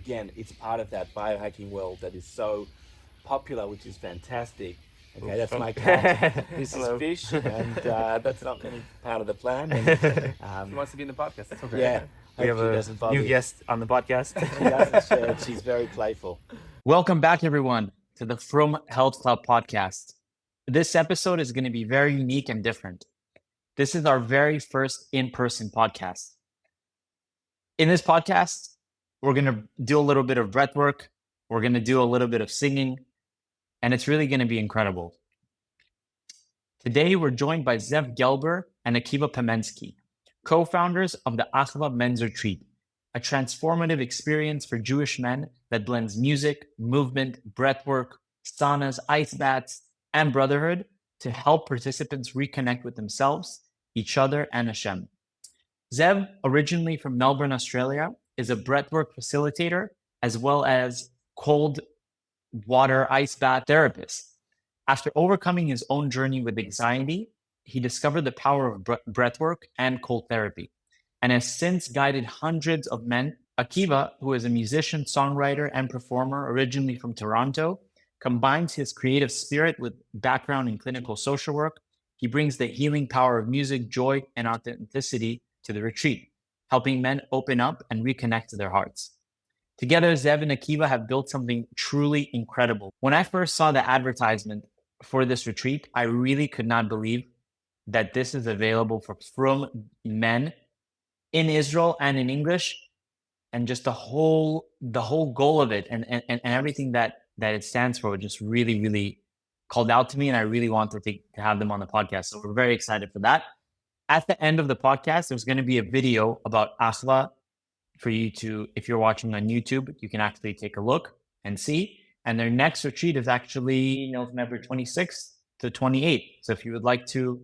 again, it's part of that biohacking world that is so popular, which is fantastic. Okay, that's my cat. This is Fish, and that's not any part of the plan. And, She wants to be in the podcast. That's okay. yeah, We have a new guest on the podcast. She doesn't share. She's very playful. Welcome back, everyone, to the Frum Health Club podcast. This episode is going to be very unique and different. This is our very first in-person podcast. In this podcast, we're going to do a little bit of breathwork. We're going to do a little bit of singing, and it's really going to be incredible. Today, we're joined by Zev Gelber and Akiva Pamensky, co-founders of the Achava Men's Retreat, a transformative experience for Jewish men that blends music, movement, breathwork, saunas, ice baths, and brotherhood to help participants reconnect with themselves, each other, and Hashem. Zev, originally from Melbourne, Australia, is a breathwork facilitator as well as cold water ice bath therapist. After overcoming his own journey with anxiety, he discovered the power of breathwork and cold therapy, and has since guided hundreds of men. Akiva, who is a musician, songwriter, and performer originally from Toronto, combines his creative spirit with background in clinical social work. He brings the healing power of music, joy, and authenticity to the retreat, helping men open up and reconnect to their hearts. Together, Zev and Akiva have built something truly incredible. When I first saw the advertisement for this retreat, I really could not believe that this is available for Frum men in Israel and in English, and just the whole goal of it and everything that it stands for just really called out to me, and I really wanted to have them on the podcast. So we're very excited for that. At the end of the podcast, there's going to be a video about Achava for you to, if you're watching on YouTube, you can actually take a look and see. And their next retreat is actually November 26th to 28th. So if you would like to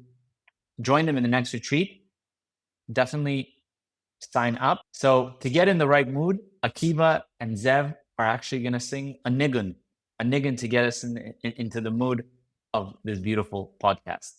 join them in the next retreat, definitely sign up. So to get in the right mood, Akiva and Zev are actually going to sing a nigun to get us into the mood of this beautiful podcast.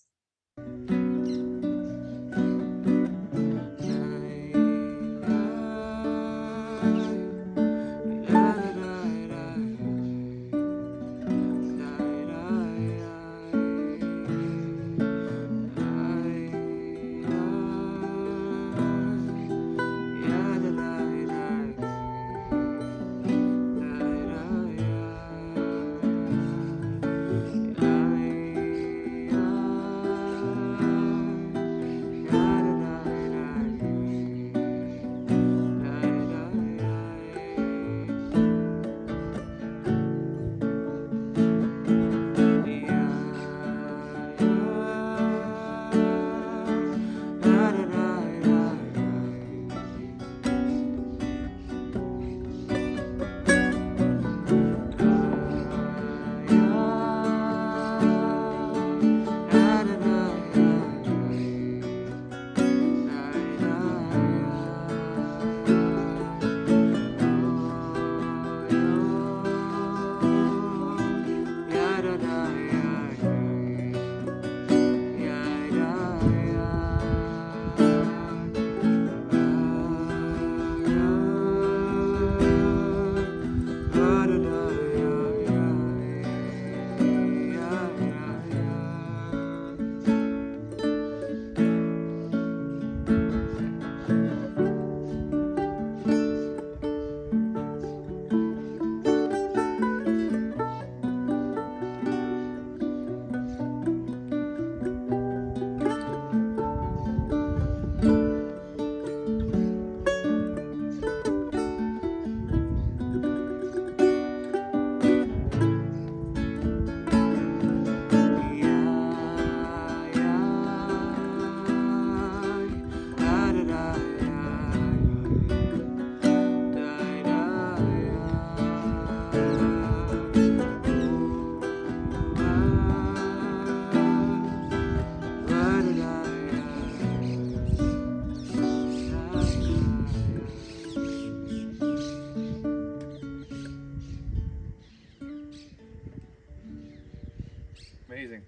Amazing.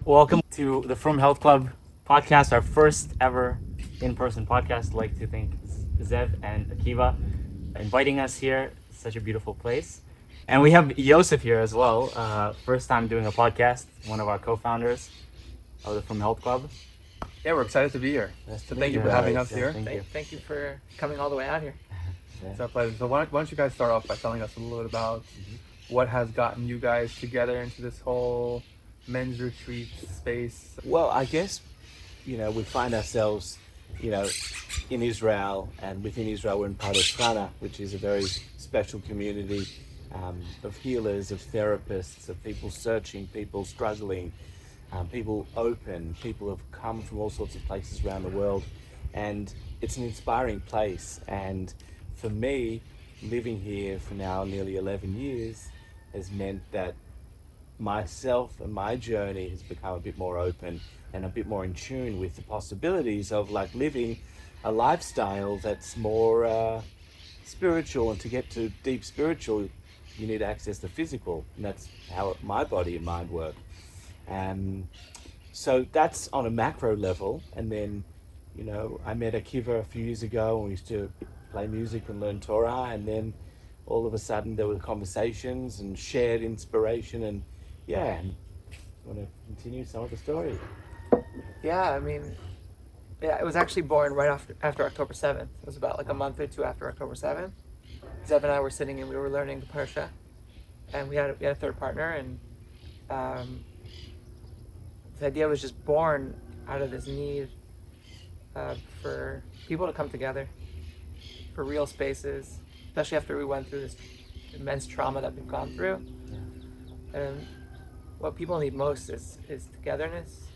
Welcome to the Frum Health Club podcast, our first ever in-person podcast. I'd like to thank Zev and Akiva inviting us here. such a beautiful place. And we have Yosef here as well. First time doing a podcast, one of our co-founders of the Frum Health Club. Yeah, we're excited to be here. So thank you for having us here. Thank you for coming all the way out here. It's our pleasure. So why don't you guys start off by telling us a little bit about what has gotten you guys together into this whole men's retreat space? Well, I guess, we find ourselves, in Israel, and within Israel we're in part of Chana, which is a very special community of healers, of therapists, of people searching, people struggling, people open, people have come from all sorts of places around the world, and it's an inspiring place. And for me, living here for now nearly 11 years has meant that myself and my journey has become a bit more open and a bit more in tune with the possibilities of living a lifestyle that's more spiritual. And to get to deep spiritual, you need to access the physical, and that's how my body and mind work. So that's on a macro level. And then, I met Akiva a few years ago, and we used to play music and learn Torah, and then all of a sudden there were conversations and shared inspiration, and and want to continue some of the story. Yeah, it was actually born right after October 7th. It was about a month or two after October 7th. Zev and I were sitting and we were learning the Parsha, and we had a third partner, and the idea was just born out of this need for people to come together, for real spaces, especially after we went through this immense trauma that we've gone through. And what people need most is togetherness,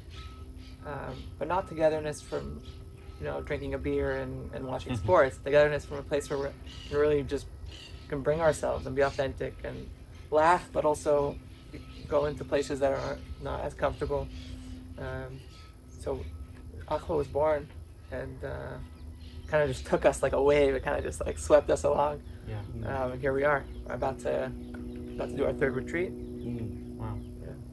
but not togetherness from drinking a beer and watching sports. Togetherness from a place where we really just can bring ourselves and be authentic and laugh, but also go into places that are not as comfortable. So Achava was born, and kind of just took us like a wave. It kind of just swept us along. And here we are, about to do our third retreat. Wow.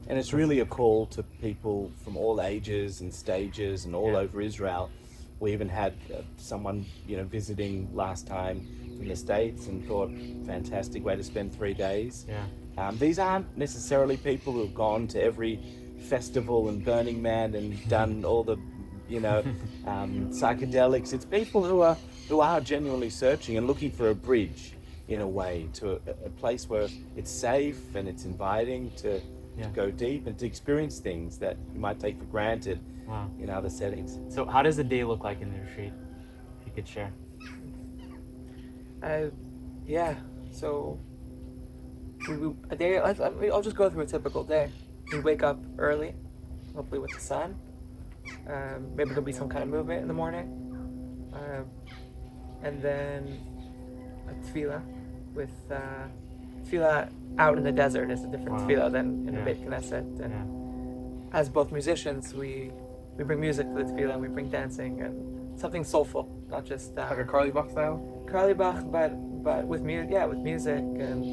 And it's really a call to people from all ages and stages and all over Israel. We even had someone visiting last time from the States, and thought, fantastic way to spend 3 days. These aren't necessarily people who have gone to every festival and Burning Man and done all the psychedelics. It's people who are genuinely searching and looking for a bridge, in a way, to a place where it's safe and it's inviting to go deep and to experience things that you might take for granted in other settings. So how does the day look like in the retreat, if you could share? So a day, I'll just go through a typical day. We wake up early, hopefully with the sun. Maybe there'll be some kind of movement in the morning. And then a tefilla with tefilla out in the desert is a different tefilla than in the Beit Knesset. And as both musicians, we bring music to the tefilla, and we bring dancing and something soulful, not just like a Carly Bach style? Carly Bach, but with music, with music. And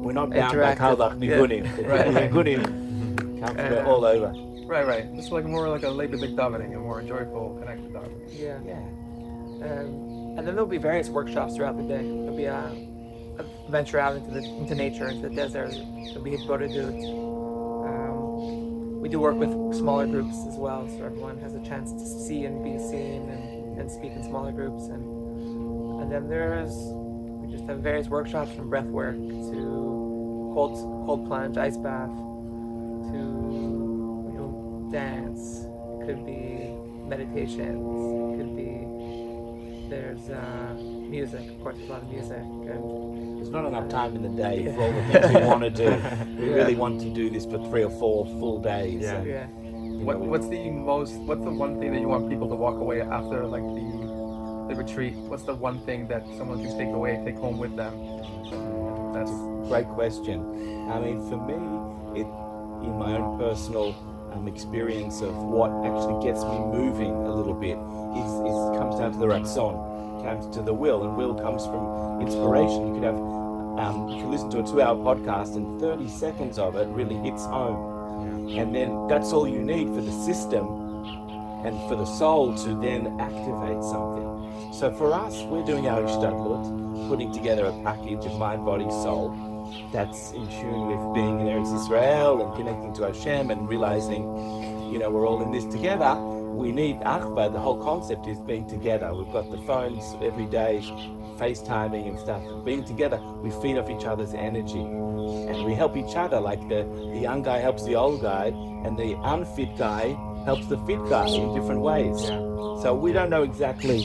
we're not bound by Carly Bach Nigunim. Nigunim come from all over. Right. It's more like a Labor Big davening, a more joyful, connected davening. And then there'll be various workshops throughout the day. There'll be a venture out into nature, into the desert. There'll be brotherhood. We do work with smaller groups as well, so everyone has a chance to see and be seen and speak in smaller groups. And then we just have various workshops, from breathwork to cold plunge, ice bath, to dance. It could be meditations. It could be there's music. Of course, there's a lot of music. And there's not enough time in the day for all the things we want to do. We really want to do this for 3 or 4 full days. What's the one thing that you want people to walk away after the retreat? What's the one thing that someone can take home with them? That's a great question. For me, in my own personal experience of what actually gets me moving a little bit is comes down to the ratzon, comes to the will, and will comes from inspiration. You could have you can listen to a 2-hour podcast, and 30 seconds of it really hits home, and then that's all you need for the system and for the soul to then activate something. So for us, we're doing our ishtadlut, putting together a package of mind, body, soul that's in tune with being in Eretz Yisrael and connecting to Hashem and realizing, we're all in this together. We need Achava. The whole concept is being together. We've got the phones every day, FaceTiming and stuff. Being together, we feed off each other's energy and we help each other. Like the young guy helps the old guy and the unfit guy helps the fit guy in different ways. Yeah. So we don't know exactly,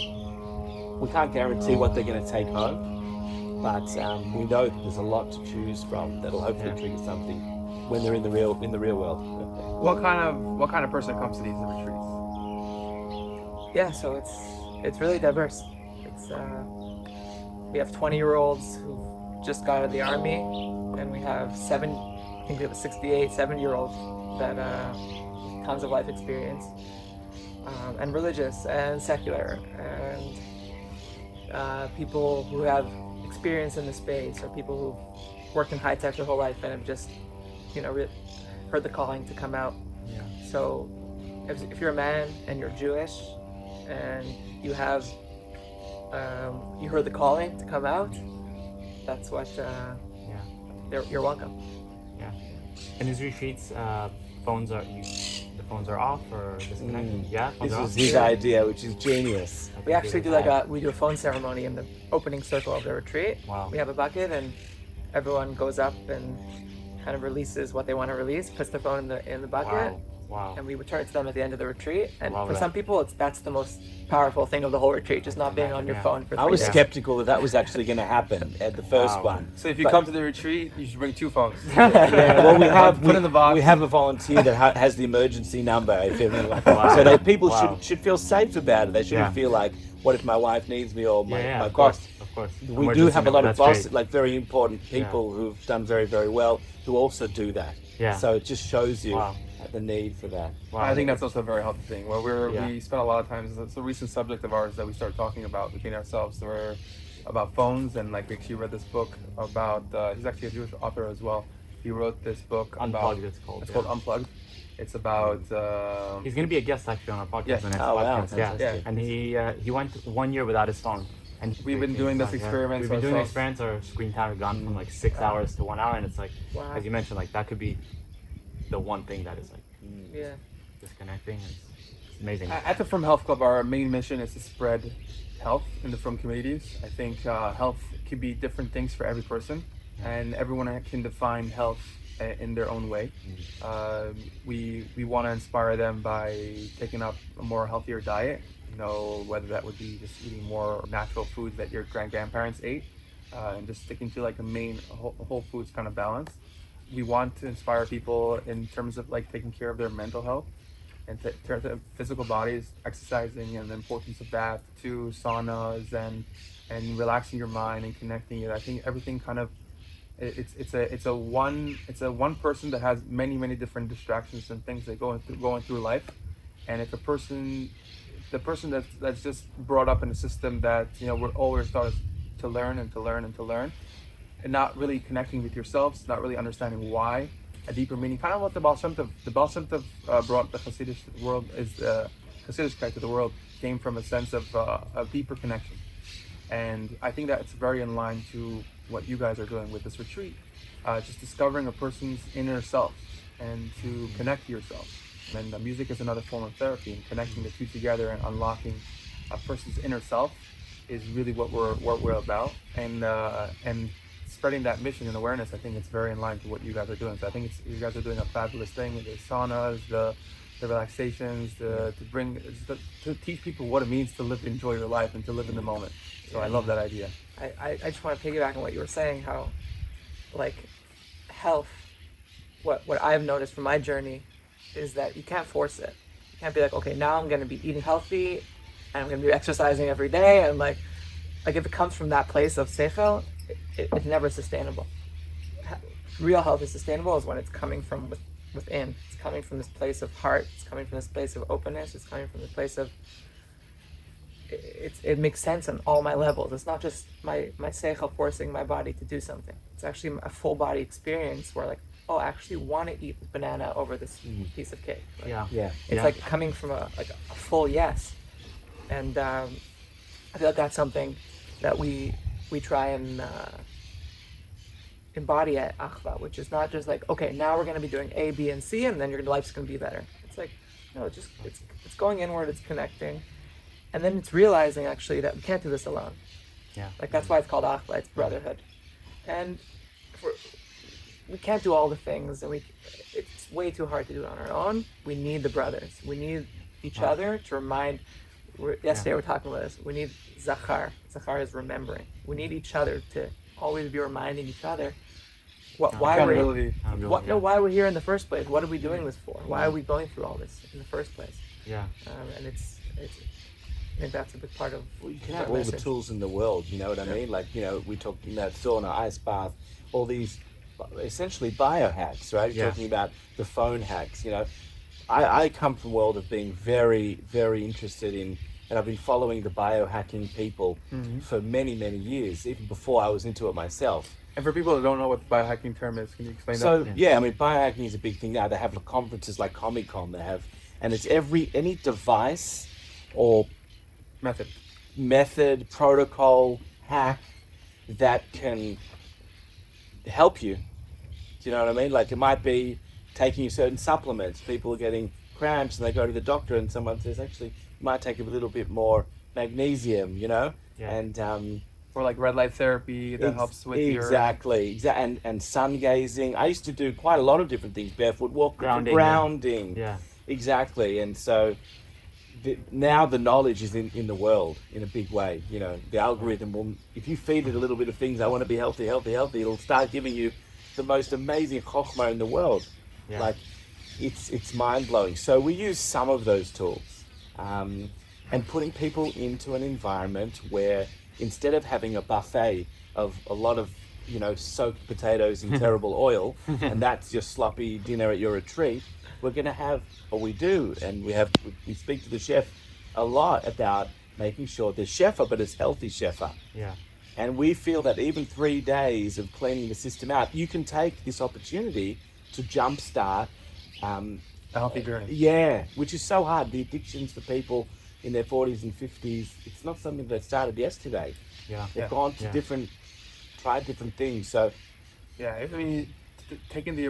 we can't guarantee what they're going to take home, but we know that there's a lot to choose from that'll hopefully trigger something when they're in the real world. What kind of person comes to these retreats? Yeah, so it's really diverse. It's we have 20-year-olds who just got out of the army, and we have 68, 7-year-olds that tons of life experience, and religious and secular, and people who have experience in the space, or people who've worked in high tech their whole life and have just heard the calling to come out. Yeah. So if you're a man and you're Jewish and you have you heard the calling to come out, that's what you're welcome. Yeah. And these retreats, the phones are off or disconnected. Yeah, phones This are is off. his idea, which is genius. We actually do we do a phone ceremony in the opening circle of the retreat. Wow. We have a bucket and everyone goes up and kind of releases what they want to release, puts their phone in the bucket. Wow. And we return it to them at the end of the retreat. And Love for that. some people, that's the most powerful thing of the whole retreat, just not being on your Yeah. phone for 3 I was days. skeptical that was actually going to happen at the first Wow. one. So if you But- come to the retreat, you should bring 2 phones. Yeah, well, we have Put in the box. We have a volunteer that has the emergency number. If everyone, Wow. so that people Wow. should feel safe about it. They shouldn't Yeah. feel like, what if my wife needs me or my Of boss? course. We do have a lot of bosses, bosses, like very important people who've done very, very well, who also do that. Yeah. So it just shows you Wow. the need for that. Wow. I think that's also a very healthy thing. Where Yeah. we spend a lot of time. It's a recent subject of ours that we started talking about between ourselves. Where about phones, and like she read this book about. He's actually a Jewish author as well. He wrote this book about. Unplugged, it's called. It's called Unplugged. It's about. He's going to be a guest actually on our podcast. Yes. The next Oh, wow, podcast. Yeah. fantastic. And he went 1 year without his phone. And We've been doing this experiment We've been doing ourselves. experiments. Our screen time has gone from like 6 hours to 1 hour, and it's like, Wow. as you mentioned, like that could be the one thing that is like Yeah. disconnecting. It's amazing. At the Frum Health Club, our main mission is to spread health in the Frum communities. I think health can be different things for every person, and everyone can define health in their own way. We want to inspire them by taking up a more healthier diet. Whether that would be just eating more natural foods that your grandparents ate, and just sticking to like a main whole foods kind of balance. We want to inspire people in terms of like taking care of their mental health and in terms of physical bodies, exercising and the importance of that, to saunas and relaxing your mind and connecting it. I think everything kind of it's a one person that has many different distractions and things that going through life. And if the person that's just brought up in a system that we're always taught to learn and to learn and to learn, and not really connecting with yourselves, not really understanding why, a deeper meaning, kind of what the Baal Shem Tov brought the Hasidic world, is the Hasidic to the world, came from a sense of a deeper connection. And I think that it's very in line to what you guys are doing with this retreat, just discovering a person's inner self and to connect to yourself. And the music is another form of therapy, and connecting the two together and unlocking a person's inner self is really what we're about. And spreading that mission and awareness, I think it's very in line to what you guys are doing. So I think you guys are doing a fabulous thing with the saunas, the relaxations, to teach people what it means to enjoy your life and to live in the moment. So I love that idea. I just want to piggyback on what you were saying, how like health, what I've noticed from my journey is that you can't force it. You can't be like, okay, now I'm going to be eating healthy and I'm going to be exercising every day, and like if it comes from that place of seichel, it's never sustainable. Real health is sustainable is when it's coming from within. It's coming from this place of heart. It's coming from this place of openness. It's coming from the place of it makes sense on all my levels. It's not just my seichel forcing my body to do something. It's actually a full body experience where like, oh, I actually want to eat this banana over this piece of cake. Like, Yeah. it's like coming from a full yes. And I I feel like that's something that we try and embody at Achava, which is not just like, okay, now we're going to be doing A, B, and C, and then your life's going to be better. It's like, no, it's going inward, it's connecting, and then it's realizing actually that we can't do this alone. Yeah. Like that's why it's called Achava, it's brotherhood, and we can't do all the things, and it's way too hard to do it on our own. We need the brothers. We need each other to remind. Yesterday we were talking about this. We need Zachar. Zachar is remembering. We need each other to always be reminding each other why we're here in the first place. What are we doing this for? Why are we going through all this in the first place? Yeah. And it's I think that's a big part of. Well, you can have all the tools in the world. You know what I mean? Like, you know, we talked about sauna, ice bath, all these essentially biohacks, right? Yeah. Talking about the phone hacks. You know, I come from a world of being very, very interested in, and I've been following the biohacking people for many, many years, even before I was into it myself. And for people that don't know what the biohacking term is, can you explain So that? yeah, I mean, biohacking is a big thing now. They have conferences like Comic-Con. They have, and it's any device or method, protocol, hack that can help you. Do you know what I mean? Like it might be taking certain supplements. People are getting cramps and they go to the doctor and someone says, actually, you might take a little bit more magnesium, you know? Yeah. And Or like red light therapy that helps with exactly. And sun gazing. I used to do quite a lot of different things. Barefoot walk, grounding. Yeah. Exactly. And so now the knowledge is in the world in a big way. You know, the algorithm will, if you feed it a little bit of things, I want to be healthy, it'll start giving you the most amazing chokhmah in the world. Yeah. Like it's mind blowing. So we use some of those tools, and putting people into an environment where instead of having a buffet of a lot of, you know, soaked potatoes in terrible oil, and that's your sloppy dinner at your retreat, we're going to have, or we do, and we speak to the chef a lot about making sure there's shefa, but it's healthy shefa. Yeah. And we feel that even 3 days of cleaning the system out, you can take this opportunity to jumpstart a healthy journey. Yeah, which is so hard. The addictions for people in their 40s and 50s, it's not something that started yesterday. Yeah. They've gone to tried different things. So yeah, I mean,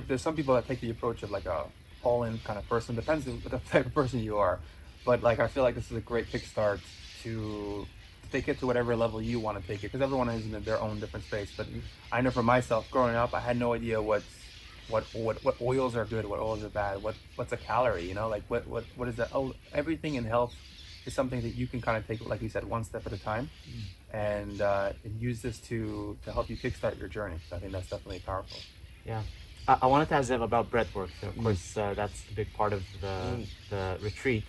there's some people that take the approach of like a all-in kind of person. Depends on the type of person you are, but like I feel like this is a great kickstart to take it to whatever level you want to take it, because everyone is in their own different space. But I know for myself, growing up, I had no idea what oils are good, what oils are bad, what's a calorie, you know, like what is that? Oh, everything in health is something that you can kind of take, like you said, one step at a time, and use this to help you kickstart your journey. So I think that's definitely powerful. Yeah. I wanted to ask Zev about breathwork. So of course, that's a big part of the retreat.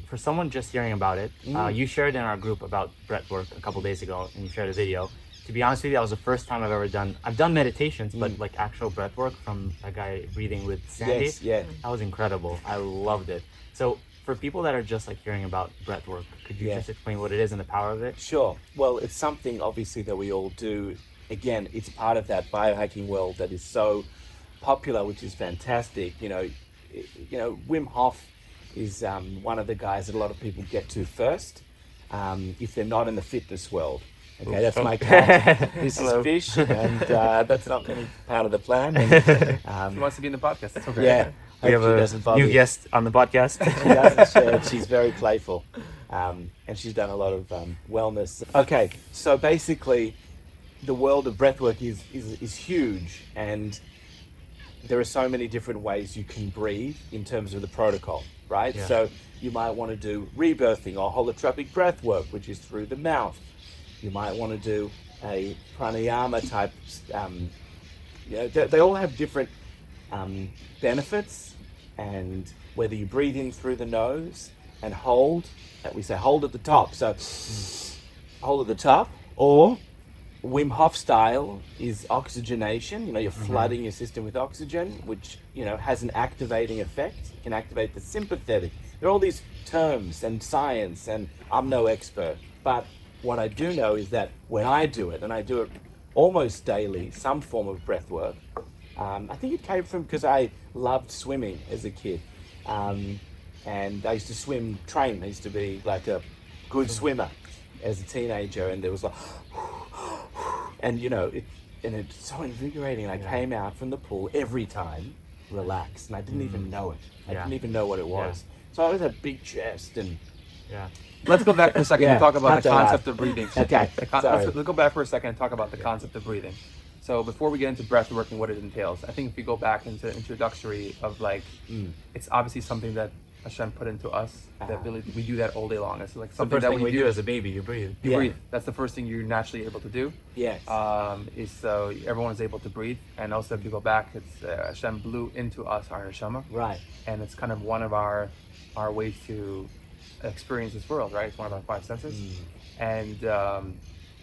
For someone just hearing about it, you shared in our group about breathwork a couple days ago, and you shared a video. To be honest with you, that was the first time I've done meditations, but like actual breathwork from a guy breathing with Sandy. yes, yeah. That was incredible. I loved it. So for people that are just like hearing about breathwork, could you just explain what it is and the power of it? Sure. Well, it's something obviously that we all do. Again, it's part of that biohacking world that is so popular, which is fantastic. You know, Wim Hof is one of the guys that a lot of people get to first, if they're not in the fitness world. Okay, that's my cat. This is Fish, and that's not any part of the plan. And, She wants to be in the podcast. That's okay. yeah, We have a new guest on the podcast. She doesn't share it. She's very playful, and she's done a lot of wellness. Okay, so basically, the world of breathwork is huge, and there are so many different ways you can breathe in terms of the protocol, right? Yeah. So you might want to do rebirthing or holotropic breath work, which is through the mouth. You might want to do a pranayama type. They all have different benefits, and whether you breathe in through the nose and hold, we say hold at the top. So hold at the top, or Wim Hof style is oxygenation. You know, you're flooding your system with oxygen, which, you know, has an activating effect. It can activate the sympathetic. There are all these terms and science, and I'm no expert. But what I do know is that when I do it, and I do it almost daily, some form of breath work, I think it came from because I loved swimming as a kid. And I used to train. I used to be like a good swimmer. as a teenager, and there was like, and it's so invigorating. I came out from the pool every time relaxed, and I didn't even know it. I didn't even know what it was. So I always had a big chest and. Yeah. Let's go back for a second and talk about the concept of breathing. Okay. Let's go back for a second and talk about the concept of breathing. So before we get into breathwork and what it entails, I think if we go back into the introductory of it's obviously something that Hashem put into us, the ability, we do that all day long. It's like something the first that thing we do as a baby, you breathe. You breathe. That's the first thing you're naturally able to do. Yes. Is so everyone is able to breathe. And also if you go back, it's Hashem blew into us our neshama. Right. And it's kind of one of our ways to experience this world, right? It's one of our five senses. And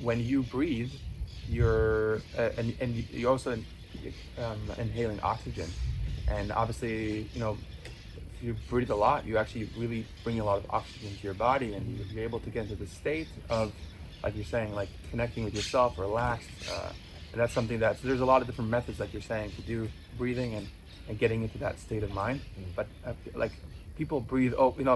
when you breathe, you're and you're also inhaling oxygen, and obviously if you breathe a lot, you actually really bring a lot of oxygen to your body, and you're able to get into the state of, like you're saying, like connecting with yourself, relaxed, and that's something there's a lot of different methods, like you're saying, to do breathing and getting into that state of mind. But like people breathe,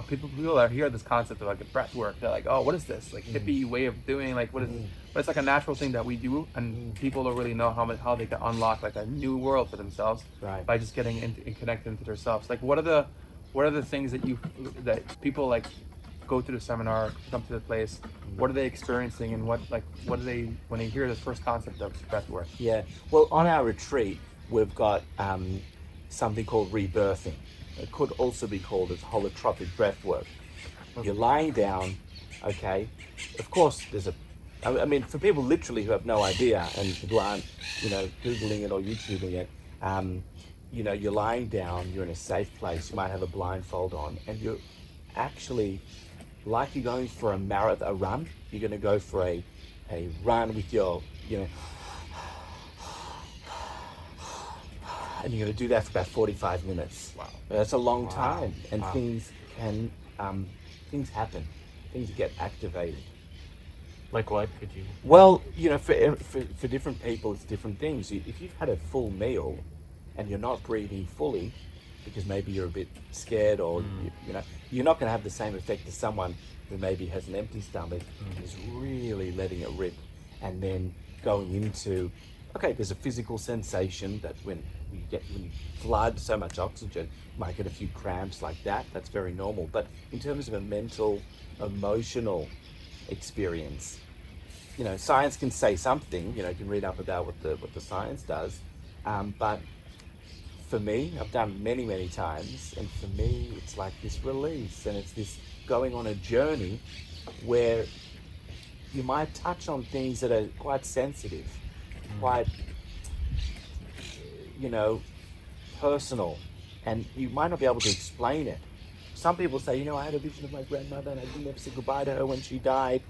people that hear this concept of like a breath work, they're like, oh, what is this, like hippie way of doing, like what is this? But it's like a natural thing that we do, and people don't really know how they can unlock like a new world for themselves by just getting into and connecting to themselves. Like what are the things that people like go to the seminar, come to the place, what are they experiencing, and what do they, when they hear this first concept of breath work? Yeah, well, on our retreat we've got something called rebirthing. It could also be called as holotropic breath work. You're lying down, okay? Of course, I mean, for people literally who have no idea and who aren't, Googling it or YouTubing it, you're lying down, you're in a safe place, you might have a blindfold on, and you're actually, like you're going for a run, you're going to go for a run with your, and you're going to do that for about 45 minutes. Wow. That's a long time, and things happen, things get activated. Like what could you? Well, for different people, it's different things. If you've had a full meal and you're not breathing fully, because maybe you're a bit scared, or you're not going to have the same effect as someone who maybe has an empty stomach and is really letting it rip, and then going into, there's a physical sensation that when you flood so much oxygen, you might get a few cramps like that. That's very normal. But in terms of a mental, emotional experience, science can say something. You can read up about what the science does, but for me, I've done many times, and for me, it's like this release, and it's this going on a journey where you might touch on things that are quite sensitive, quite personal, and you might not be able to explain it. Some people say, I had a vision of my grandmother and I didn't ever say goodbye to her when she died,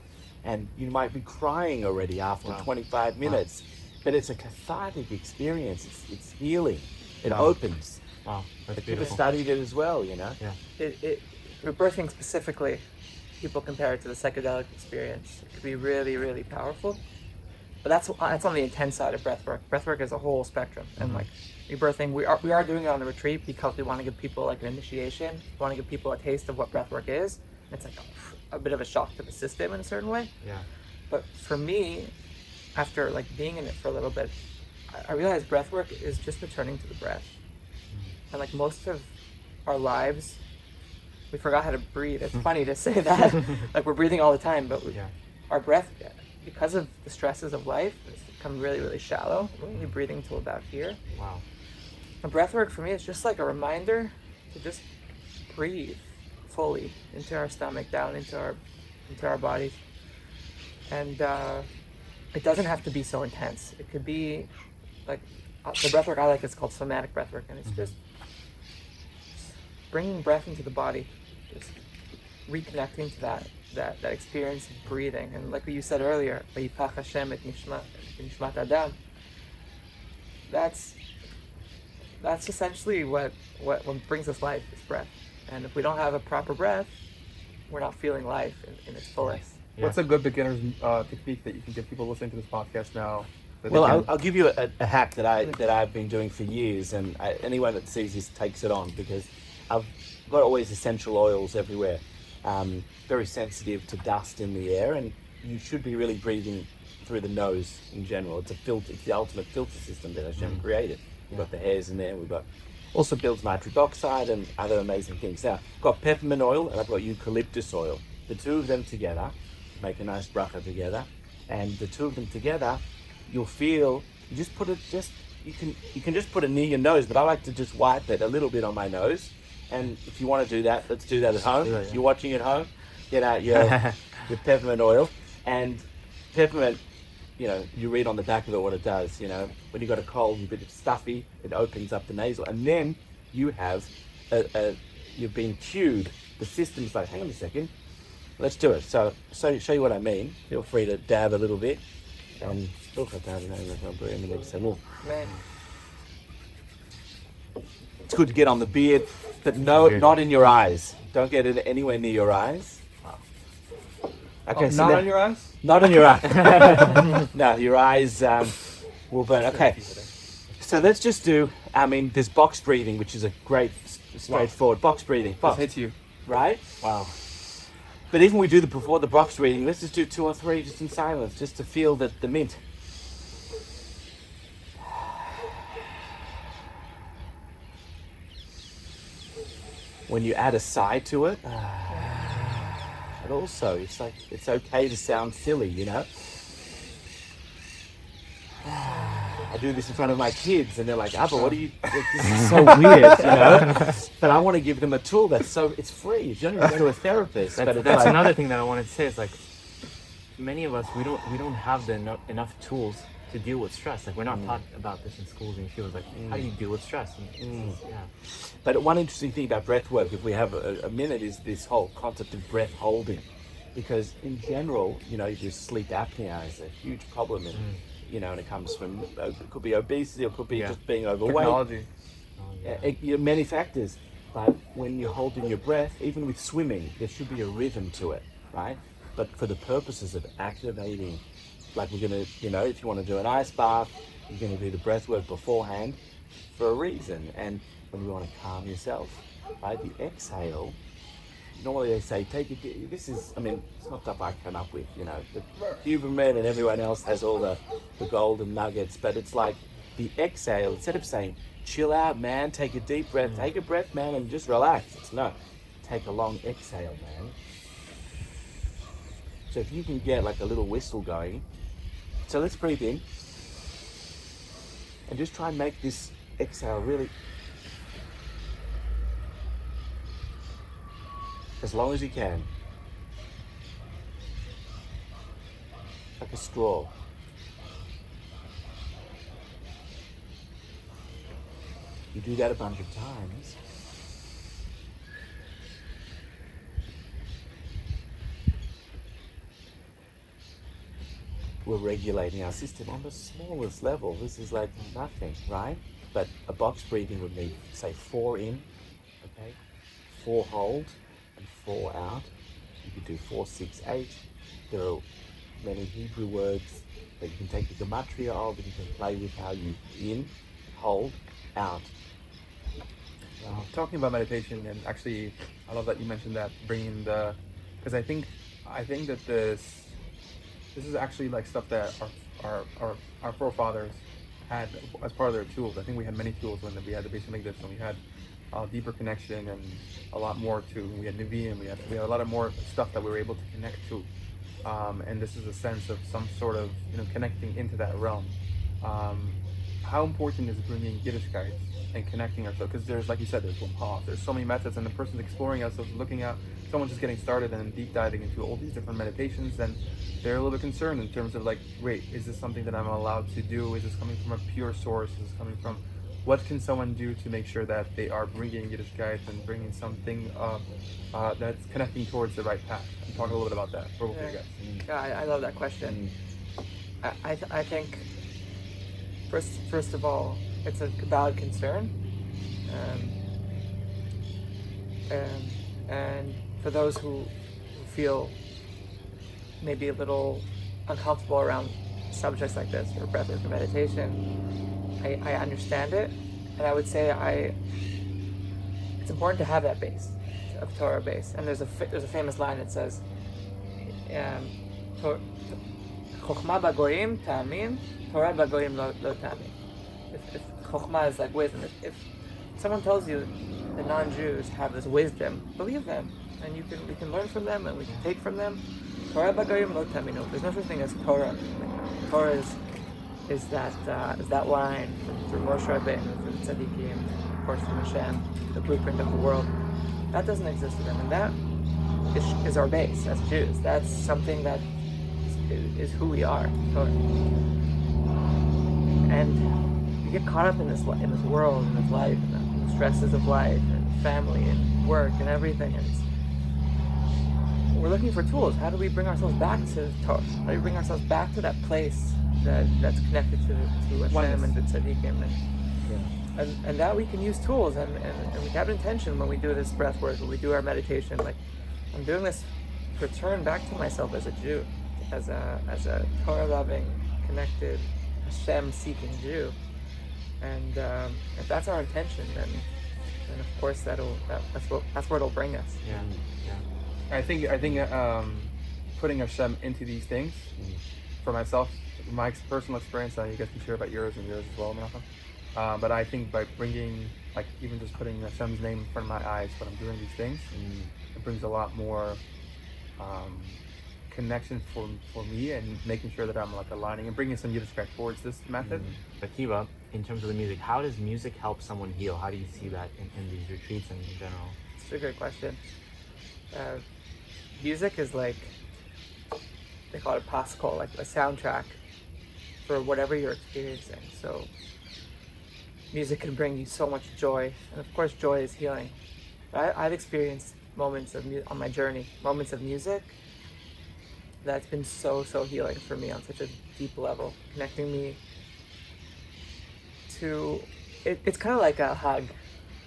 and you might be crying already after 25 minutes, but it's a cathartic experience. It's healing. It opens. Wow, that's People beautiful. studied it as well, Yeah. Rebirthing specifically, people compare it to the psychedelic experience. It could be really, really powerful. But that's on the intense side of breathwork. Breathwork is a whole spectrum, and like rebirthing, we are doing it on the retreat because we want to give people like an initiation. We want to give people a taste of what breathwork is. It's like a bit of a shock to the system in a certain way. Yeah. But for me, after like being in it for a little bit, I realized breathwork is just returning to the breath. And like most of our lives, we forgot how to breathe. It's funny to say that, like we're breathing all the time, but our breath, because of the stresses of life, it's become really, really shallow. We're only breathing till about here. Wow. And breathwork for me is just like a reminder to just breathe fully into our stomach, down into our bodies. And it doesn't have to be so intense. It could be like the breathwork I like is called somatic breathwork, and it's just bringing breath into the body, just reconnecting to that experience of breathing. And like what you said earlier, Vayipach Hashem et nishmat Adam. That's essentially what brings us life, is breath. And if we don't have a proper breath, we're not feeling life in its fullest. Yeah. What's a good beginner's technique that you can give people listening to this podcast now? Well, I'll give you a hack that I've been doing for years, and anyone that sees this takes it on, because I've got always essential oils everywhere. Very sensitive to dust in the air, and you should be really breathing through the nose in general. It's a filter. It's the ultimate filter system that Hashem created. We've got the hairs in there. We've got also builds nitric oxide and other amazing things. Now, I've got peppermint oil and I've got eucalyptus oil. The two of them together make a nice bracha together. And the two of them together, you'll feel, you just put it you can just put it near your nose, but I like to just wipe it a little bit on my nose. And if you want to do that, let's do that at home. Yeah. You're watching at home, get out your peppermint oil. And peppermint, you read on the back of it what it does. When you've got a cold, you're a bit stuffy, it opens up the nasal. And then you have, you've been cued. The system's like, hang on a second, let's do it. So show you what I mean. Feel free to dab a little bit. And Man. it's good to get on the beard, but not in your eyes. Don't get it anywhere near your eyes. Okay, Not on your eyes? Not on your eyes. No, your eyes will burn. Okay, so let's just do, there's box breathing, which is a great, straightforward box breathing. This hits you. Right? Wow. But even we do before the box breathing, let's just do 2 or 3 just in silence, just to feel the mint. When you add a sigh to it, but also it's okay to sound silly, I do this in front of my kids and they're like, Abba, what are you, this is so weird, But I want to give them a tool it's free. You don't even go to a therapist. That's another thing that I wanted to say is like, many of us, we don't have enough tools to deal with stress. Like we're not taught about this in schools and she was like, how do you deal with stress? And But one interesting thing about breath work, if we have a minute, is this whole concept of breath holding. Because in general, your sleep apnea is a huge problem. And it comes from, it could be obesity, or it could be just being overweight. Technology. Many factors. But when you're holding your breath, even with swimming, there should be a rhythm to it, right? But for the purposes of activating, like we're going to, if you want to do an ice bath, you're going to do the breath work beforehand for a reason. And when you want to calm yourself, right, the exhale, normally they say, this is, it's not stuff I come up with, the Huberman and everyone else has all the golden nuggets, but it's like the exhale, instead of saying, chill out, man, take a deep breath, take a breath, man, and just relax. It's no, take a long exhale, man. So if you can get like a little whistle going, so let's breathe in, and just try and make this exhale really, as long as you can. Like a straw. You do that a bunch of times. We're regulating our system on the smallest level. This is like nothing, right? But a box breathing would need, say, 4 in, okay? 4 hold, and 4 out. You could do 4, 6, 8. There are many Hebrew words that you can take the gematria of, and you can play with how you in, hold, out. Talking about meditation, and actually, I love that you mentioned that, bringing because I think that this is actually like stuff that our forefathers had as part of their tools. I think we had many tools when we had the basic like this, and we had deeper connection and a lot more to. We had Nevi'im, we had a lot of more stuff that we were able to connect to, and this is a sense of some sort of connecting into that realm. How important is bringing Yiddishkeit and connecting ourselves? Because there's, like you said, there's Wim Hof, there's so many methods, and the person's exploring ourselves, looking at someone just getting started and deep diving into all these different meditations, and they're a little bit concerned in terms of like, wait, is this something that I'm allowed to do? Is this coming from a pure source? Is this coming from, what can someone do to make sure that they are bringing Yiddishkeit and bringing something that's connecting towards the right path? And talk a little bit about that for both of you guys. Yeah, I love that question. I think first of all, it's a valid concern, and for those who feel maybe a little uncomfortable around subjects like this, or breathwork or meditation, I understand it, and I would say it's important to have that base, of Torah base. And there's a famous line that says, Chokhmah bagoyim ta'amin, Torah bagoyim lo ta'amin. If chokhmah is like wisdom, if someone tells you the non-Jews have this wisdom, believe them, and we can learn from them and we can take from them. Torah bagoyim lo ta'aminu. There's no such thing as Torah. Torah is that line from Moshe Rabbeinu, from Tzaddikim, of course from Hashem, the blueprint of the world. That doesn't exist to them, and that is our base as Jews. That's something that is who we are. And we get caught up in this world, in this life, and the stresses of life, and family, and work, and everything. And we're looking for tools. How do we bring ourselves back to Torah? How do we bring ourselves back to that place that's connected to Hashem and the tzaddikim? And that we can use tools, and we have an intention when we do this breath work, when we do our meditation. Like, I'm doing this to return back to myself as a Jew, as a Torah-loving, connected, Hashem-seeking Jew. And if that's our intention, then of course that's where it'll bring us. Yeah. I think putting Hashem into these things, for myself, my personal experience, you guys can share about yours and yours as well, Menachem. But I think by bringing, like, even just putting Hashem's name in front of my eyes when I'm doing these things, it brings a lot more connection for me, and making sure that I'm like aligning and bringing some Yiddishkeit towards this method. Akiva, in terms of the music, how does music help someone heal? How do you see that in these retreats and in general? It's a great question. Music is like, they call it pascal, like a soundtrack for whatever you're experiencing. So music can bring you so much joy, and of course joy is healing. I've experienced moments on my journey, moments of music that's been so healing for me on such a deep level, connecting me to it's kind of like a hug,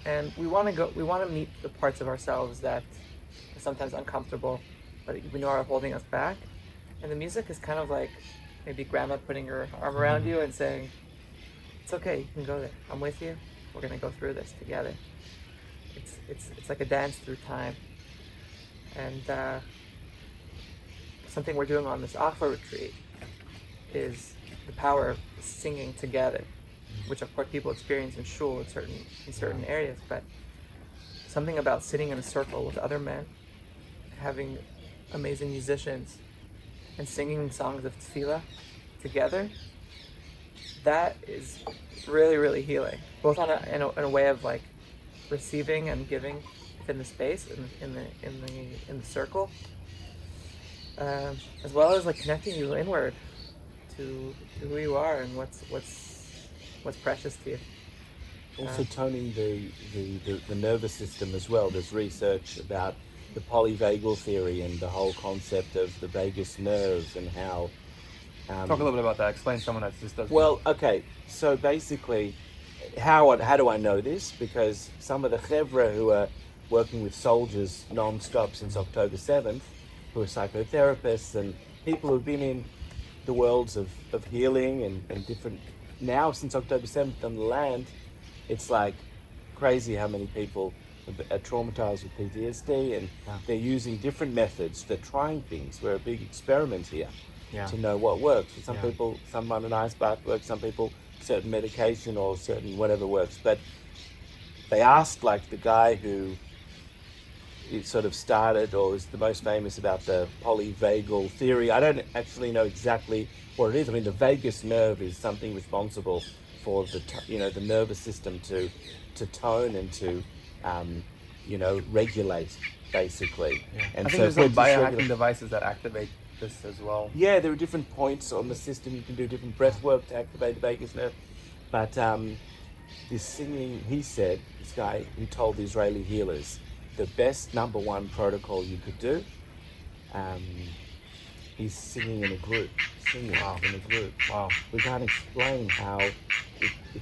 and we want to meet the parts of ourselves that are sometimes uncomfortable, but we know are holding us back. And the music is kind of like maybe grandma putting her arm around you and saying, it's okay, you can go there, I'm with you, we're gonna go through this together. It's like a dance through time. And something we're doing on this Achava retreat is the power of singing together, which of course people experience in shul in certain areas, but something about sitting in a circle with other men, having amazing musicians, and singing songs of tefilla together, that is really healing, both in a way of like receiving and giving within the space, in the circle, as well as like connecting you inward to who you are and what's precious to you. Also toning the nervous system as well. There's research about the polyvagal theory and the whole concept of the vagus nerve and how... Talk a little bit about that. Explain to someone that just doesn't Well, okay, so basically, how do I know this? Because some of the chevra who are working with soldiers non-stop since October 7th, who are psychotherapists and people who've been in the worlds of healing and different... Now, since October 7th on the land, it's like crazy how many people are traumatized with PTSD, and they're using different methods. They're trying things. We're a big experiment here to know what works. For some people, some on an ice bath works. Some people, certain medication or certain whatever works. But they asked, like, the guy who sort of started or is the most famous about the polyvagal theory. I don't actually know exactly what it is. I mean, the vagus nerve is something responsible for the nervous system to tone and to regulate, basically. And I think there's biohacking devices that activate this as well. Yeah, there are different points on the system. You can do different breath work to activate the vagus nerve. But this singing, he said, this guy who told the Israeli healers, the best number one protocol you could do is singing in a group. In a group. Wow. We can't explain how it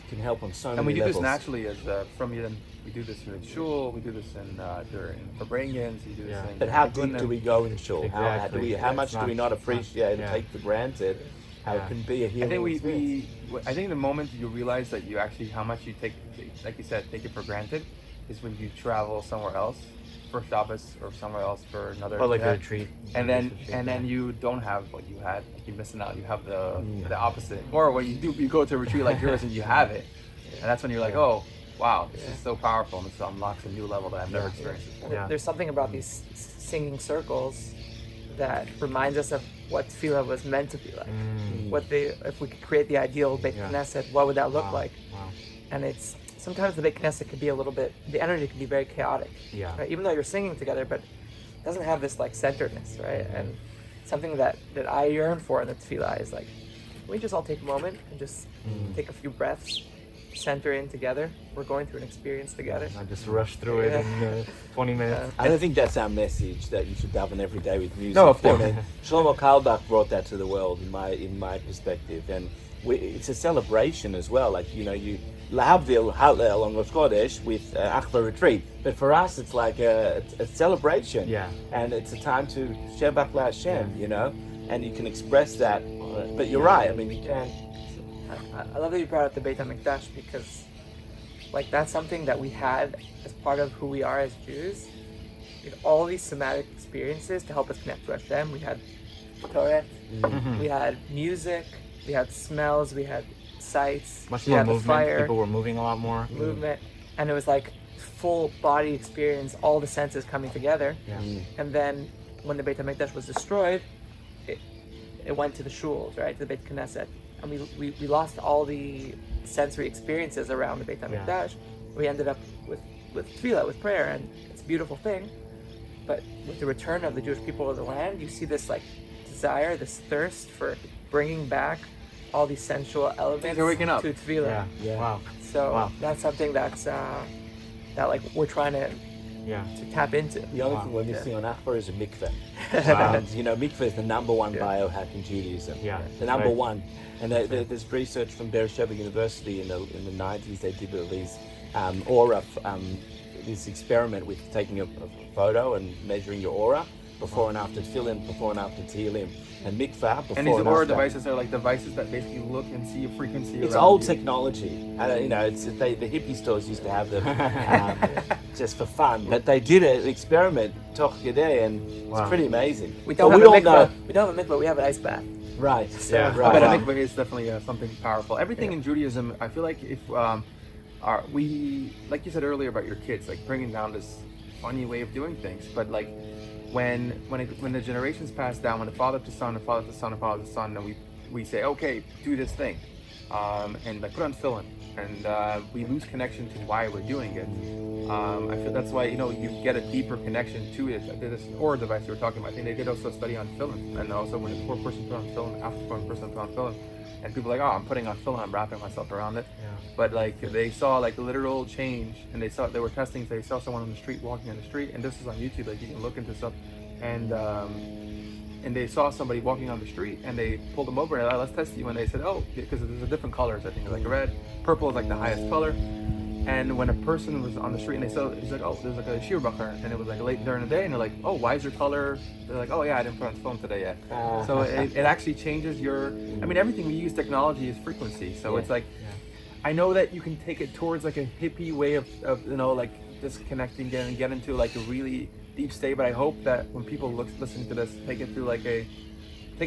can help on so many levels. And we do this naturally as Frum. We do this in shul. We do this in Farbrengens. We do this in... But how deep do we go in shul? Exactly. How much do we not appreciate and take for granted how it can be a healing I think the moment you realize that you actually, how much you take, like you said, take it for granted, is when you travel somewhere else for Shabbos or somewhere else for another Or like a event. retreat. And then you don't have what you had. Like you're missing out. You have the opposite. Or when you do, you go to a retreat like yours and you have it, and that's when you're like, oh, wow, this is so powerful, and this unlocks a new level that I've never experienced before. Yeah. There's something about these singing circles that reminds us of what tefilla was meant to be like. If we could create the ideal Beit Knesset, what would that look like? Wow. And it's sometimes the Beit Knesset could be a little bit, the energy can be very chaotic. Yeah. Right? Even though you're singing together, but it doesn't have this like centeredness, right? And something that I yearn for in the tefillah is like, can we just all take a moment and just take a few breaths, center in together? We're going through an experience together. I just rush through it in 20 minutes. I don't think that's our message, that you should daven every day with music. No, of course. I mean, Shlomo Carlebach brought that to the world in my perspective, and it's a celebration as well. Like, you know, you lahavdil Hallel on Rosh Chodesh with Achava retreat, but for us it's like a celebration. Yeah. And it's a time to Shebach LaHashem, you know, and you can express that. But you're right. I mean, you can. I love that you brought up the Beit HaMikdash, because like that's something that we had as part of who we are as Jews. We had all these somatic experiences to help us connect to Hashem. We had Torah, we had music, we had smells, we had sights, Much we more had the movement. fire, People were moving a lot more. movement, and it was like full body experience, all the senses coming together. Yeah. And then when the Beit HaMikdash was destroyed, it went to the shuls, right, to the Beit Knesset, and we lost all the sensory experiences around the Beit HaMikdash. We ended up with tefillah, with prayer, and it's a beautiful thing. But with the return of the Jewish people of the land, you see this like desire, this thirst for bringing back all these sensual elements They're waking up. to tefillah. Yeah. Wow. So that's something that's that like we're trying to tap into. The only thing we're missing on Achava is a mikveh. Wow. And, you know, mikveh is the number one biohack in Judaism. Yeah. The number one. And there's research from Beersheba University in the 90s. They did these aura, this experiment with taking a photo and measuring your aura before and after tefillin, before and after tehillim, and mikvah before And these and aura after. devices are like devices that basically look and see a frequency. It's around old you. technology. You know, the hippie stores used to have them just for fun. But they did an experiment, toch gedei, and it's pretty amazing. We don't But have we a all know, mikvah. We don't have a mikvah. We have an ice bath. right? Yeah. right. But I think is definitely something powerful. Everything in Judaism, I feel like if we, like you said earlier about your kids, like bringing down this funny way of doing things, but like when the generations pass down, when the father to son, the father to son, the father to son, and we say, okay, do this thing, and like put on tefillin, and we lose connection to why we're doing it. I feel that's why, you know, you get a deeper connection to it. I did this aura device you were talking about. I think they did also a study on tefillin, and also when a poor person put on tefillin, after a poor person put on tefillin, and people are like, oh, I'm putting on tefillin, I'm wrapping myself around it. Yeah. But like they saw like literal change, and they were testing. So they saw someone on the street walking on the street, and this is on YouTube. Like you can look into stuff, and they saw somebody walking on the street, and they pulled them over and let's test you. And they said, oh, because there's a different colors. I think like red, purple is like the highest color. And when a person was on the street and they saw, he's like, oh, there's like a shir bakar, and it was like late during the day, and they're like, oh, why is your color? They're like, oh yeah, I didn't put on phone today yet. So it actually changes your. I mean, everything we use technology is frequency. So it's like, I know that you can take it towards like a hippie way of you know, like disconnecting and get into like a really deep state. But I hope that when people listen to this, take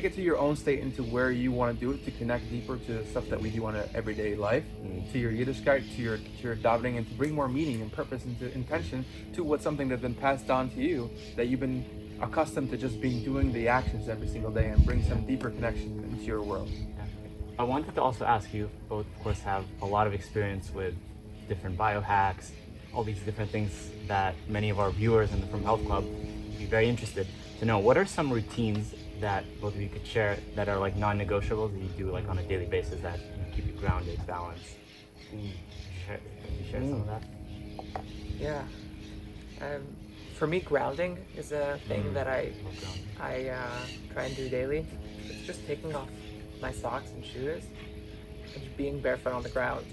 it to your own state, into where you want to do it, to connect deeper to the stuff that we do on an everyday life, to your Yiddishkeit, to your davening, and to bring more meaning and purpose and intention to what's something that's been passed on to you, that you've been accustomed to just doing the actions every single day, and bring some deeper connection into your world. I wanted to also ask you, both of course have a lot of experience with different biohacks, all these different things that many of our viewers in the Frum Health Club would be very interested to know. What are some routines that both of you could share that are like non-negotiables that you do like on a daily basis that keep you grounded, balanced? Can you share some of that? Yeah. For me, grounding is a thing that I try and do daily. It's just taking off my socks and shoes and just being barefoot on the ground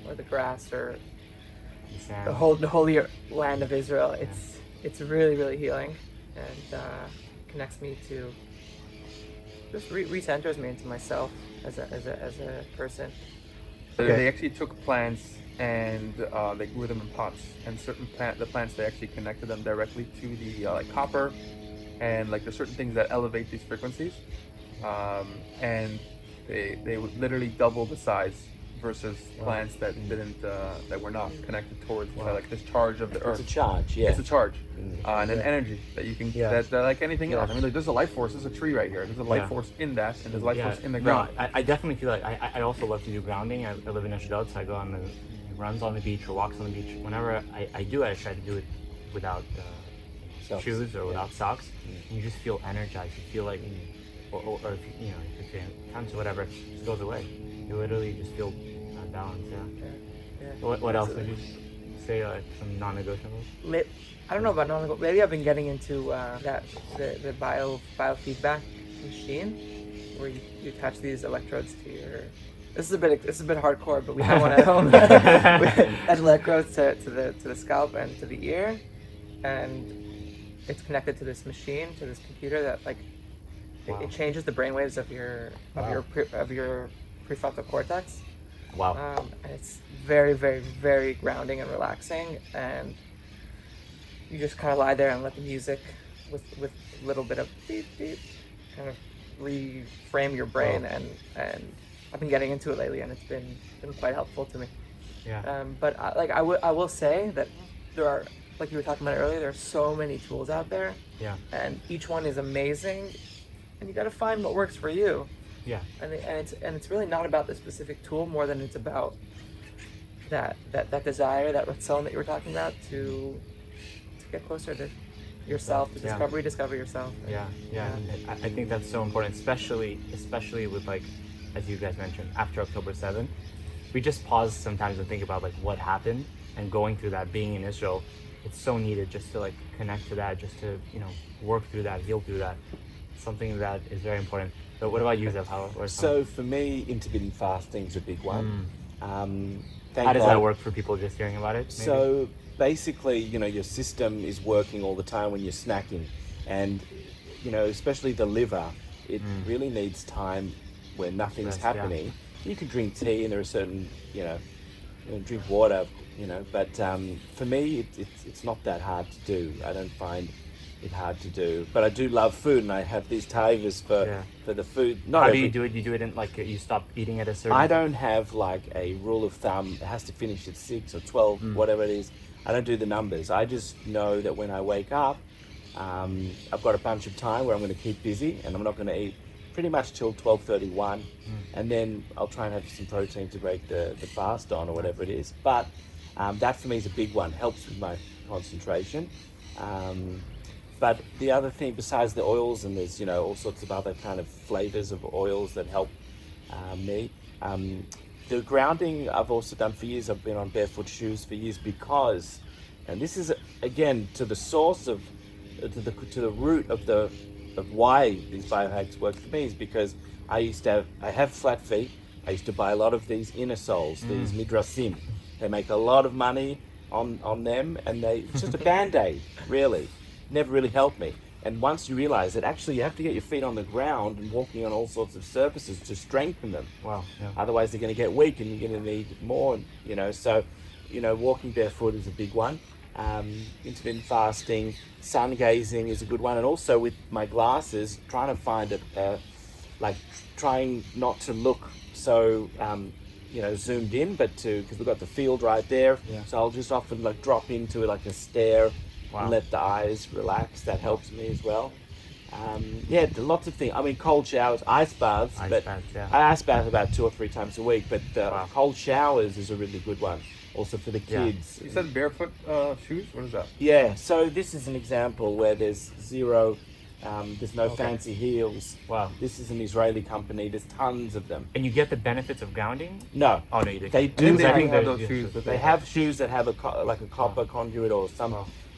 or the grass or the holy land of Israel. It's really, really healing, and connects me to, just recenters me into myself as a person. They actually took plants and they grew them in pots, and the plants, they actually connected them directly to the like copper, and like there's certain things that elevate these frequencies, and they would literally double the size versus plants that didn't that were not connected towards like this charge of the earth. It's a charge, yeah. It's a charge, and an energy that you can that like anything else. I mean, like, there's a life force. There's a tree right here. There's a life force in that, and there's life force in the ground. No, I definitely feel like I also love to do grounding. I live in Ashdod, so I go on the runs on the beach or walks on the beach. Whenever I do it, I try to do it without shoes or without socks. And you just feel energized. You feel like, or if you know, if your hands or whatever, it just goes away. You literally just feel balanced. What else would you say, like some non-negotiables? I don't know about non-negotiables. Lately, I've been getting into the biofeedback machine, where you attach these electrodes to your. This is a bit hardcore, but we have one at home. We attach electrodes to the scalp and to the ear, and it's connected to this machine, to this computer that like it changes the brainwaves of your prefrontal cortex. Wow. And it's very, very, very grounding and relaxing, and you just kind of lie there and let the music with a little bit of beep beep kind of reframe your brain, and I've been getting into it lately, and it's been quite helpful to me. Yeah. But I will say that there are, like you were talking about earlier, there are so many tools out there. Yeah. And each one is amazing, and you got to find what works for you. Yeah. And it's really not about the specific tool more than it's about that desire, that ratzon that you were talking about, to get closer to yourself, to rediscover yourself. I think that's so important, especially with, like, as you guys mentioned, after October 7th, we just pause sometimes and think about like what happened, and going through that, being in Israel, it's so needed just to like connect to that, just to, you know, work through that, heal through that. Something that is very important. But what about you, Zev? So for me, intermittent fasting is a big one. How does that work for people just hearing about it? Maybe? So basically, you know, your system is working all the time when you're snacking, and you know, especially the liver, it really needs time where nothing's happening. You can drink tea, and there are certain, you know, drink water, you know, but for me, it's not that hard to do. I don't find it hard to do, but I do love food, and I have these taivas for the food. How do you do it? You do it in like you stop eating at a certain. I don't have like a rule of thumb. It has to finish at 6 or 12, whatever it is. I don't do the numbers. I just know that when I wake up, I've got a bunch of time where I'm going to keep busy, and I'm not going to eat pretty much till 12:31, and then I'll try and have some protein to break the fast on, or whatever it is. But that for me is a big one. Helps with my concentration. But the other thing, besides the oils, and there's, you know, all sorts of other kind of flavors of oils that help me. The grounding I've also done for years. I've been on barefoot shoes for years because, and this is again to the source of, to the root of why these biohacks work for me, is because I have flat feet. I used to buy a lot of these inner soles, these midrasim. They make a lot of money on them, and it's just a band-aid, really. Never really helped me. And once you realize that actually you have to get your feet on the ground and walking on all sorts of surfaces to strengthen them. Wow. Yeah. Otherwise they're going to get weak, and you're going to need more, you know. So, you know, walking barefoot is a big one. Intermittent fasting, sun gazing is a good one. And also with my glasses, trying to find trying not to look so, you know, zoomed in, but because we've got the field right there. Yeah. So I'll just often like drop into like a stare. Wow. And let the eyes relax. That helps me as well. Lots of things. I mean, cold showers, ice baths. I ice bath about 2 or 3 times a week, but cold showers is a really good one. Also for the kids. You said barefoot shoes? What is that? Yeah, so this is an example where there's zero, there's no fancy heels. Wow. This is an Israeli company. There's tons of them. And you get the benefits of grounding? No. Oh, no, you didn't. They do. They have those shoes. They have shoes that have a copper conduit or some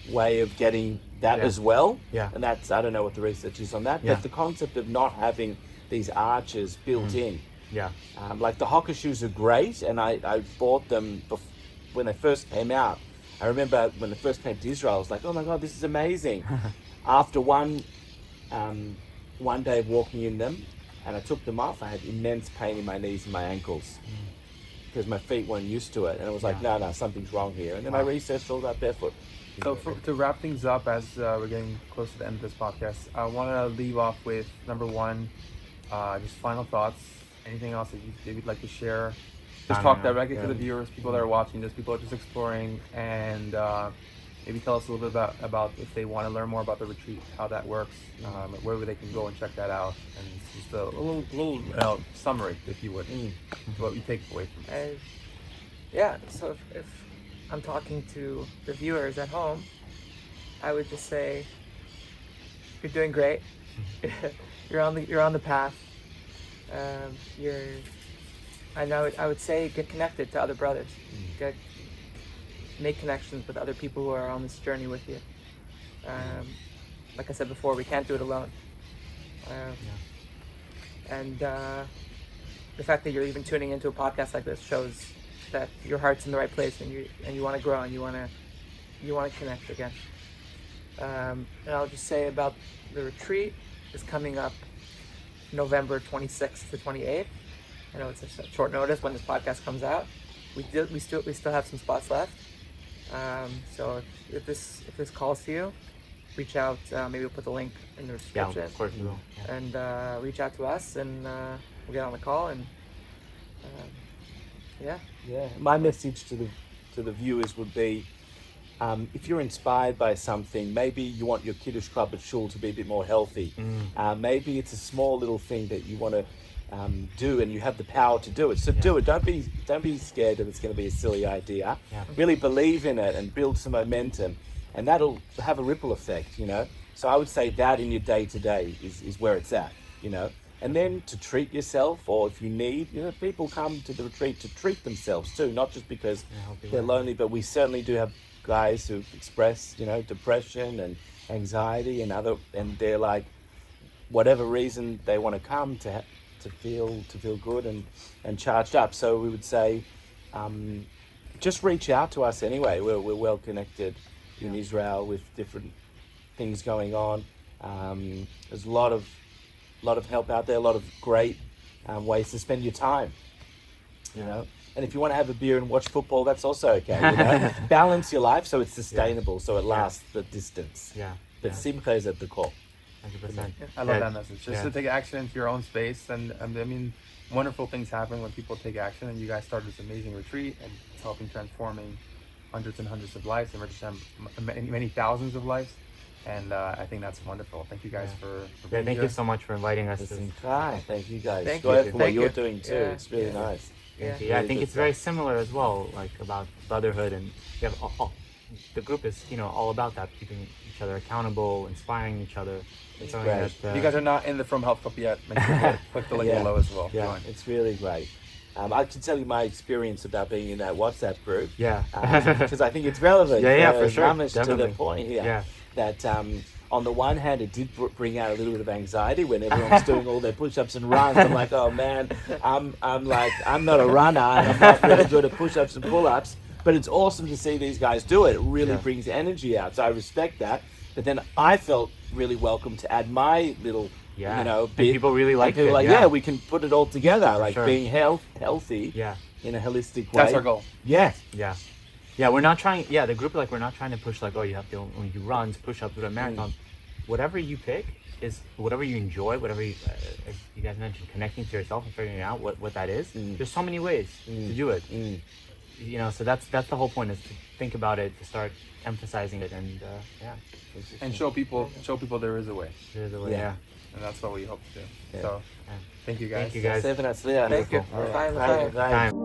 way of getting that as well. Yeah. And that's, I don't know what the research is on that, but the concept of not having these arches built in. Yeah. Like the Hoka shoes are great, and I bought them when they first came out. I remember when they first came to Israel, I was like, oh my God, this is amazing. After one day of walking in them, and I took them off, I had immense pain in my knees and my ankles. because my feet weren't used to it, and it was like, no, something's wrong here. And then I researched all about barefoot. So to wrap things up, as we're getting close to the end of this podcast, I want to leave off with number one, just final thoughts. Anything else that you'd like to share? Just talk directly to the viewers, people that are watching this, people are just exploring, and maybe tell us a little bit about if they want to learn more about the retreat, how that works, where they can go and check that out, and just a little summary, if you would, what you take away from it. So if I'm talking to the viewers at home, I would just say you're doing great. you're on the path. I would say get connected to other brothers. Make connections with other people who are on this journey with you. Like I said before, we can't do it alone. And the fact that you're even tuning into a podcast like this shows that your heart's in the right place, and you want to grow, and you want to connect again. And I'll just say about the retreat is coming up November 26th to 28th. I know it's a short notice when this podcast comes out. We still have some spots left. So if this calls to you, reach out. Maybe we'll put the link in the description. Yeah, of course we will. Yeah. And reach out to us, and we'll get on the call. And My message to the viewers would be, if you're inspired by something, maybe you want your kiddush club at shul to be a bit more healthy. Maybe it's a small little thing that you want to do, and you have the power to do it. So do it. Don't be scared that it's going to be a silly idea. Really believe in it and build some momentum, and that'll have a ripple effect. So I would say that in your day to day is where it's at. And then to treat yourself, or if you need, people come to the retreat to treat themselves too, not just because they're lonely, but we certainly do have guys who express, depression and anxiety and they're like, whatever reason they want to come to feel good and charged up. So we would say, just reach out to us anyway. We're well connected in Israel with different things going on. There's a lot of help out there, a lot of great ways to spend your time, And if you want to have a beer and watch football, that's also okay. Balance your life so it's sustainable, so it lasts the distance. But simcha is at the core. 100%. I love that message. Just to take action into your own space, and I mean, wonderful things happen when people take action. And you guys started this amazing retreat, and it's helping transforming hundreds and hundreds of lives, and many thousands of lives. And I think that's wonderful. Thank you guys for being thank here. you so much for inviting us. Thank you guys. Thank Go you. ahead for what Thank you're you. doing too. It's really nice. I think it's very similar as well, like about brotherhood, and we have the group is all about that, keeping each other accountable, inspiring each other. It's something that, if you guys are not in the Frum Health Club yet, make sure to click the link below as well. Yeah, it's really great. I can tell you my experience about being in that WhatsApp group. Because I think it's relevant. For sure. To the point here. That on the one hand, it did bring out a little bit of anxiety when everyone's doing all their push-ups and runs. I'm like, oh man, I'm not a runner, and I'm not really good at push-ups and pull-ups. But it's awesome to see these guys do it. It really brings energy out. So I respect that. But then I felt really welcome to add my little, bit. People really like it. We can put it all together, being healthy in a holistic way. That's our goal. Yeah. We're not trying. The group we're not trying to push you have to only do runs, push-ups, or a marathon. Whatever you pick is whatever you enjoy. Whatever you, as you guys mentioned, connecting to yourself and figuring out what that is. There's so many ways to do it. So that's the whole point, is to think about it, to start emphasizing it, and show people there is a way. There is a way. And that's what we hope to do. So thank you guys. Thank you guys. Thank you. Bye. Time.